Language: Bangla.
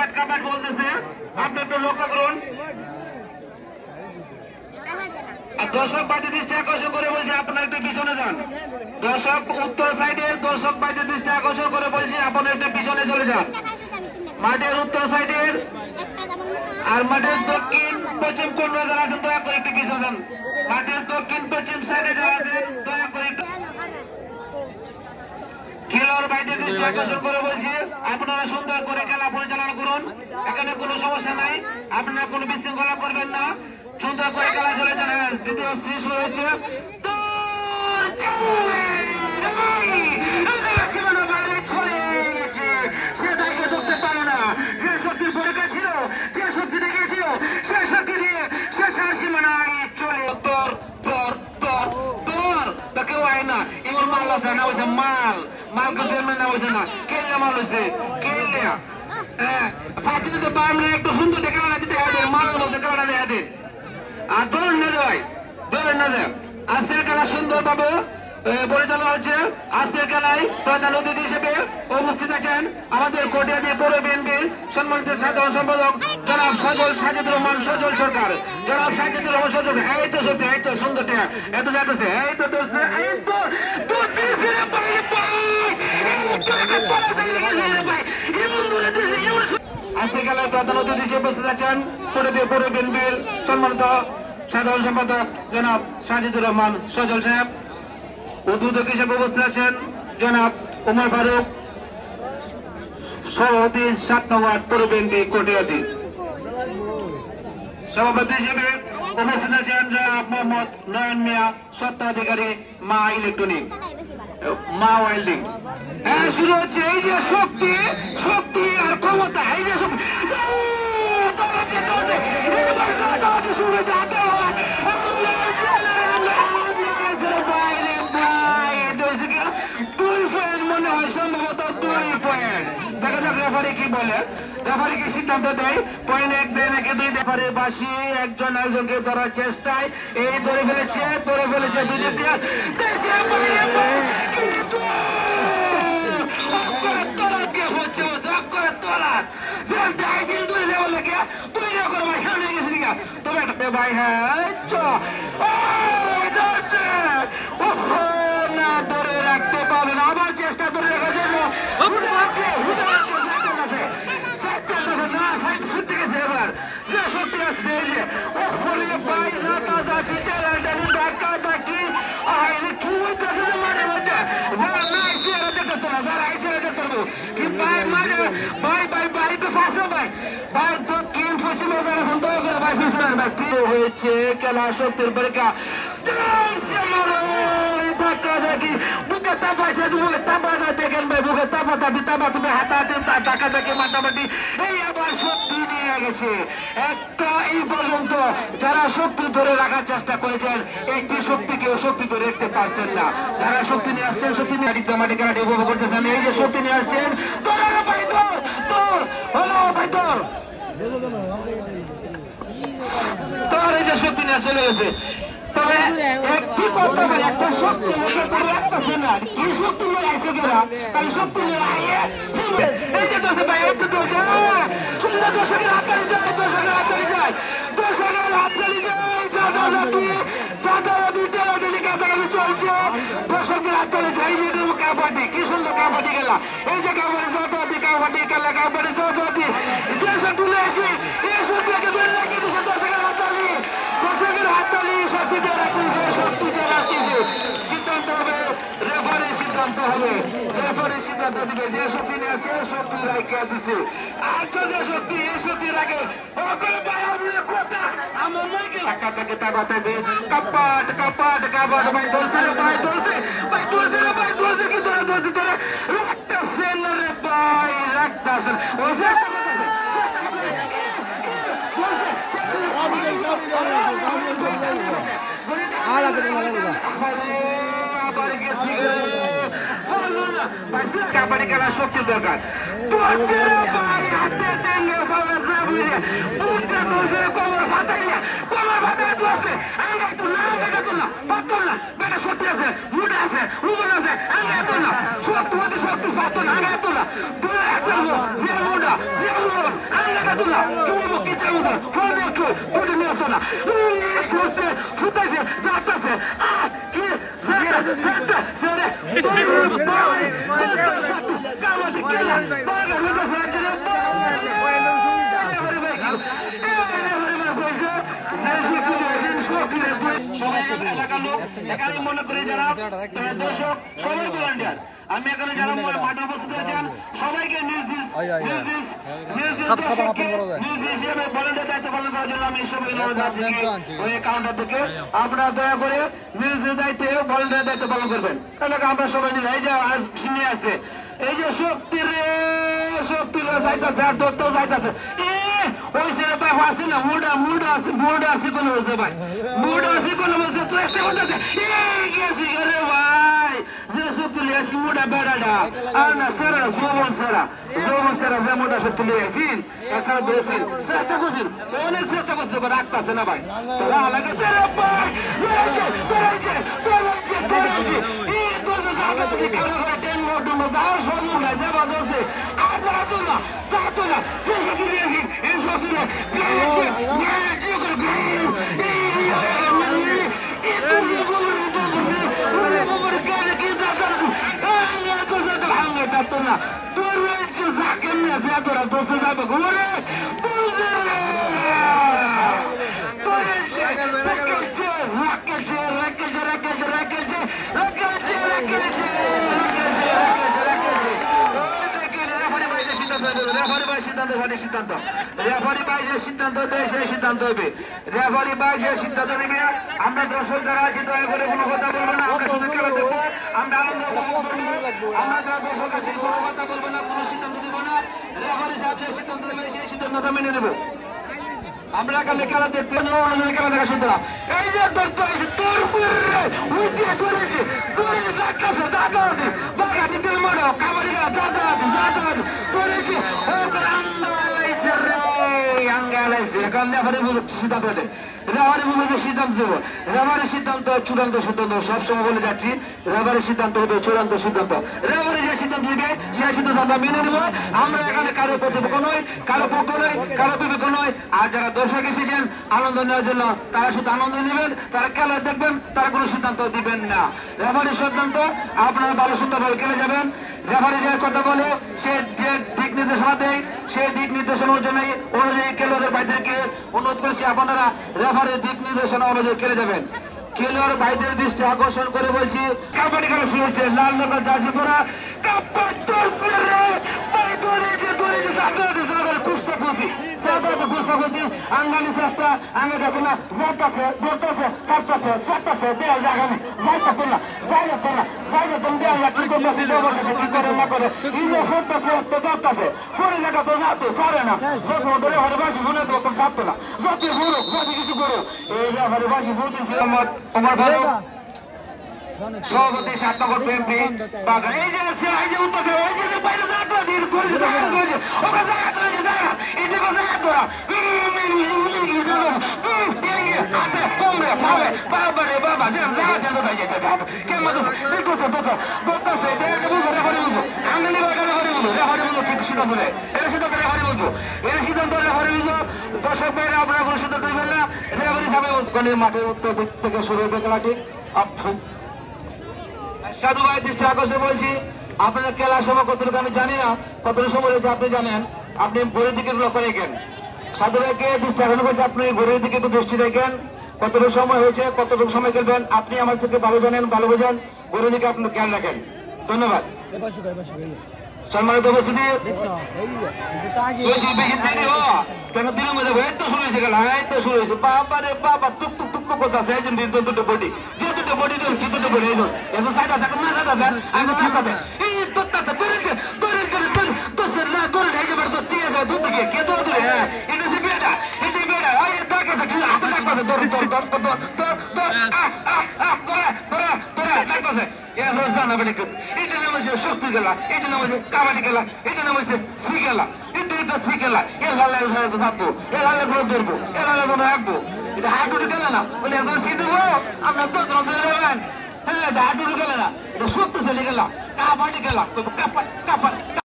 কাপাট কাপাট বলতেছে, আপনি একটু লক্ষ্য করুন। দর্শক বাইরে দৃষ্টি আকর্ষণ করে বলছে আপনার একটু পিছনে যান। দর্শক উত্তর সাইডে দর্শক বাইরে দৃষ্টি আকর্ষণ করে বলছে আপনার একটু পিছনে চলে যান। মাঠের উত্তর সাইডের আর মাঠের দক্ষিণ পশ্চিম কোন যারা আছেন দয়া করে একটু পিছনে যান। মাঠের দক্ষিণ পশ্চিম সাইডে যারা আছেন দয়া করে একটু খেলোয়াড় বাইরে দৃষ্টি আকর্ষণ করে বলছি আপনারা সুন্দর করে খেলা পরিচালনা করুন। এখানে কোনো সমস্যা নাই, আপনারা কোনো বিশৃঙ্খলা করবেন না, সুন্দর করে খেলা চলে যান। দ্বিতীয় শেষ হয়েছে সে দায়িত্ব করতে পারে না। যে শক্তির পরীক্ষা ছিল, যে শক্তি দেখিয়েছিল, সে শক্তি দিয়ে সে সীমানায় চলে তোর তোর তোর তোর তা কেউ আয় না। এবার মাল আছে না, হয়েছে মাল মাল কিন্তু না হয়েছে না, কেলে মাল হয়েছে কেলে। হ্যাঁ ফাঁচি যদি পারলে একটু সুন্দর খেলাটা দিতে হবে, মালের মধ্যে খেলাটা দেখা দিন। আর ধরুন না যায়, ধরুন না যায়। আজকের খেলা সুন্দর ভাবে পরিচালনা হচ্ছে। আজকের খেলায় প্রধান অতিথি হিসেবে উপস্থিত আছেন আমাদের কটিয়াদি পৌর বিএনপির সম্মানিত সাধারণ সম্পাদক জনাব সজল সাজিদুর রহমান সজল সরকার। জনাব সাজিদুর রহমান সজল, এই তো সত্যি, এই তো সুন্দর এত যাচ্ছে, এই তো এই তো আজকের খেলায় প্রধান অতিথি হিসেবে উপস্থিত আছেন কটিয়াদি পৌর বিএনপির সম্মানিত সাধারণ সম্পাদক জনাব সাজিদুর রহমান সজল সাহেব। উদ্বোধক হিসেবে উপস্থিত আছেন জনাব উমর ফারুক, সভাপতি 7 নং ওয়ার্ড পৌর বিএনপি কটিয়াদি। সভাপতি হিসেবে উপস্থিত আছেন জনাব মোহাম্মদ নয়ন মিয়া, স্বত্বাধিকারী মা ইলেকট্রনিক মা ওয়েল্ডিং। হ্যাঁ শুরু হচ্ছে। এই যে শক্তি, শক্তি আর ক্ষমতা, এই যে শক্তি শুরু হয়েছে। মনে হয় সম্ভবত 2 পয়েন্ট। দেখা যাক রেফারি কি বলে, রেফারি কি সিদ্ধান্ত দেয়। পয়েন্ট 1 দেয় নাকি 2? রেফারি বাসি একজন একজনকে ধরার চেষ্টায় এই ধরে ফেলেছে, ধরে ফেলেছে দুদিকে। তবে ভাই হ্যাঁ না ধরে রাখতে পারবেন, আবার চেষ্টা ধরে রাখার জন্য এবার যে শক্তি আসছে এই যে ভাই জাতি টানাটানি ডাকা ডাকি কি হইতেছে যে মাঠের মধ্যে যারা না আইসি এরা দেখতে না, যারা আইসি এরা দেখতে পারবো কি ভাই মাঠে ভাই ভাই ভাই তো ফাঁসে ভাই ভাই তো কেন পশ্চিম এখন দয়া করে ভাই পিছনে ভাই প্রিয় হয়েছে খেলা শক্তির পরীক্ষা ধাক্কা দেখি বুকে তাপাইছে, বুকে তাপা দেখেন ভাই, বুকে তাপা তাপি তাপা তুমি হাতাহাতি ধাক্কা দেখে মাতামাতি এই আবার শক্তি নিয়ে গেছে একটা। এই পর্যন্ত যারা শক্তি ধরে রাখার চেষ্টা করেছেন একটি শক্তি কেউ শক্তি ধরে রাখতে পারছেন না। যারা শক্তি নিয়ে আসছেন, শক্তি নিয়ে মাটি খেলাটি উপভোগ করতেছেন। এই যে শক্তি নিয়ে আসছেন তোর ভাই তোর তোর হলো ভাই তোর তোর এই যে শক্তি নিয়ে চলে গেছে। তবে একটি কথা ভাই, একটা শক্তি রাখতেছে না, কি শক্তি নিয়ে আসে গেলা তাই শক্তি নিয়ে আইয়ে এই যে দোষে ভাই এই তো দোষে সুন্দর দর্শকের হাত তালি যায়, দর্শকের হাত তালি যায়, দর্শকের হাত তালি যায়। চলছে দর্শকের হাত তালি যায়। এই যে কাবাডি, কি সুন্দর কাবাডি খেলা, এই যে কাবাডি জবাদি কাবাডি খেলা, কাবাডি জবাদি যে সব তুলে আসি এই শক্তিকে ধরে রাখি দিচ্ছে দর্শকের হাত তালি, দর্শকের হাত তালি শক্তিতে রাখতেছে, শক্তিতে রাখতেছে। সিদ্ধান্ত হবে রেফারির সিদ্ধান্ত হবে, রেফারির সিদ্ধান্ত দিবে। যে শক্তি নিয়ে আসে শক্তি রাখে দিচ্ছে, আজকে যে শক্তি এই শক্তি রাখে আমার মাইকে টাকা থেকে টাকা দেবে কাপাট কাপাট কাপাট ভাই ধরছে ভাই ধরছে ভাই ধরছে ভাই ধরছে কি ধরে ধরছে ধরে রাখতেছেন রে ভাই রাখতেছেন ওই যে কাবাডি খেলার শক্তির দরকার। কোমর ফাটাইয়া কোমর ফাটাইয়া দোষে আঙ্গা তো না বেটা তো না পাতল না বেটা সত্যি আছে মুডা আছে উগল আছে আঙ্গা তো না সত্যি হতে সত্যি পাতল আঙ্গা তো না তুই একটা যে মুডা যে উগল tu là, tout le qui tient là, faut que tout le monde là. Tout c'est, tout c'est, ça c'est. Ah, qui c'est এলাকার লোক এখানে মনে করে যারা দর্শক সবাই ভলান্টিয়ার আমি এখানে যারা মাঠে উপস্থিত আছেন সবাইকে নিজ হিসেবে ভলান্টিয়ার দায়িত্ব পালন করার জন্য আমি সবাইকে ওই কাউন্টার থেকে আপনারা দয়া করে নিজ দায়িত্বে ভলান্টিয়ার দায়িত্ব পালন করবেন এলাকা আমরা সবাই নিয়ে এই যে আজ শুনে আছে এই যে শক্তির যাইতেছে আর দত্ত যাইতেছে ওই ছেলে ভাই আছে না মুড আছে কোন হয়েছে ভাই মুড আছে কোন হয়েছে চেষ্টা করতেছে গেছি রে ভাই যে শক্তি লিয়েছি মুডা বেড়াটা আর না সেরা যৌবন সেরা যে মুডা শক্তি লিয়েছেন এছাড়া দিয়েছেন চেষ্টা করছেন অনেক চেষ্টা করতে পারে রাখতেছে না ভাই তোরা লাগে রে ভাই আমরা দর্শক যারা আছি দয়া করে কোনো কথা বলবো না আমরা শুধু খেলা দেখবো আমরা আনন্দ উপভোগ করবো আমরা যারা দর্শক আছি কোনো কথা বলবো না কোনো সিদ্ধান্ত দেবো না রেফারি সাহেব যে সিদ্ধান্ত দেবে সেই সিদ্ধান্তটা মেনে নেবো আমরা এখানে খেলা দেখতে খেলা দেখা শুনতে না এই যে তোর ধরেছে বাগাটি তেল মারো কাবাডি ধরেছে সিদ্ধান্ত দেবো রেফারির সিদ্ধান্ত চূড়ান্ত সিদ্ধান্ত সবসময় বলে যাচ্ছি রেফারির সিদ্ধান্ত হবে চূড়ান্ত সিদ্ধান্ত রেফারি যে সিদ্ধান্ত দিবে সেই সিদ্ধান্ত আমরা মেনে নেবো আমরা এখানে কারো প্রতিপক্ষ নয় কারো পক্ষ নয় কারো বিপক্ষ নয় আর যারা দর্শক এসেছেন আনন্দ নেওয়ার জন্য তারা শুধু আনন্দ নেবেন তারা খেলা দেখবেন তারা কোনো সিদ্ধান্ত দিবেন না রেফারির সিদ্ধান্ত আপনারা ভালো সুন্দরভাবে খেলে যাবেন রেফারি যে কথা বলে সে যে দিক নির্দেশনা দেয় সেই দিক নির্দেশনা অনুযায়ী খেলোয়াড়ের বাইদেরকে অনুরোধ করছি আপনারা রেফারির দিক নির্দেশনা অনুযায়ী খেলে যাবেন খেলোয়াড় ভাইদের দৃষ্টি আকর্ষণ করে বলছি কাবাডি খেলা শুরু হয়েছে লাল নগর জার্সি পরা আঙ্গানি চেষ্টা আঙ্গে গেছে না যাইতেছে ধরতেছে ছাড়তেছে সারতেছে দেওয়া জায়গা নেই যাইতেছে না যাইতে দেওয়া কি করতেছে কি করে না করে নিজে সরতেছে তো যাইতেছে সরে জায়গা তো যাতে সারে না যত ধরে ঘরে বাসি মনে তো তখন ছাড়তো না যত ঘুরুক যত কিছু করুক এই ঘরে বাসি বলতেছি আমার ভালো সভাপতি সাতনগর বিএনপি বাগা এই যে এই যে উত্তর এই যে বাইরে যাওয়া দিন করেছে ওরা জায়গা করেছে জায়গা এটা কথা তোরা বাবা জায়গা জানো ভাই যেতে কেমন ঠিক সিদ্ধান্ত বলে এটা সিদ্ধান্ত রেফারি বলবো এটা সিদ্ধান্ত রেফারি বলবো দর্শক ভাইরা আপনারা কোনো সিদ্ধান্ত দেবেন না রেফারি সাহেব মাঠের উত্তর দিক থেকে শুরু হবে খেলাটি সাধু ভাই দৃষ্টি আকর্ষণ বলছি আপনার খেলার সময় কতটুকু আমি জানি না কতটুকু সময় রয়েছে আপনি জানেন আপনি ঘড়ির দিকে লক্ষ্য রেখেন সাধু ভাইকে দৃষ্টি আকর্ষণ করছে আপনি ঘড়ির দিকে একটু দৃষ্টি রেখেন কতটুকু সময় হয়েছে কতটুকু সময় খেলবেন আপনি আমার থেকে ভালো জানেন ভালো বোঝেন ঘড়ির দিকে আপনি খেয়াল রাখেন ধন্যবাদ সম্মানিত উপস্থিতি কেন দিনের মধ্যে এই তো শুরু হয়েছে গেল এই তো শুরু হয়েছে বাবা রে বাবা টুক টুক টুক টুক করতে আছে দুটো বডি যে দুটো বডি দেন কি দুটো বডি এই এসো সাইড আছে না সাইড আছে আমি তো সাথে এই তোতা তোরে করে তো সর না তোরে এই যে বড় চিয়ে আছে দুধ থেকে কে তোরে ধরে এটা যে বেটা ওই তাকে কি হাতে রাখতে তোর ডাকতেছে এ রোজানা বেটা এটা নাম হচ্ছে শক্তি খেলা এটা নাম হচ্ছে কাবাডি খেলা এটা নাম হচ্ছে সি খেলা এটা সি খেলা এ লালে থাকবো এ লালে ধরবো এ লালে রাখবো এটা হাঁটুটি খেলে না বলে এখন সি দেবো আপনার তো হ্যাঁ এটা হাঁটুটি খেলে না এটা শক্তিশালী খেলা কাবাডি খেলা কাপড়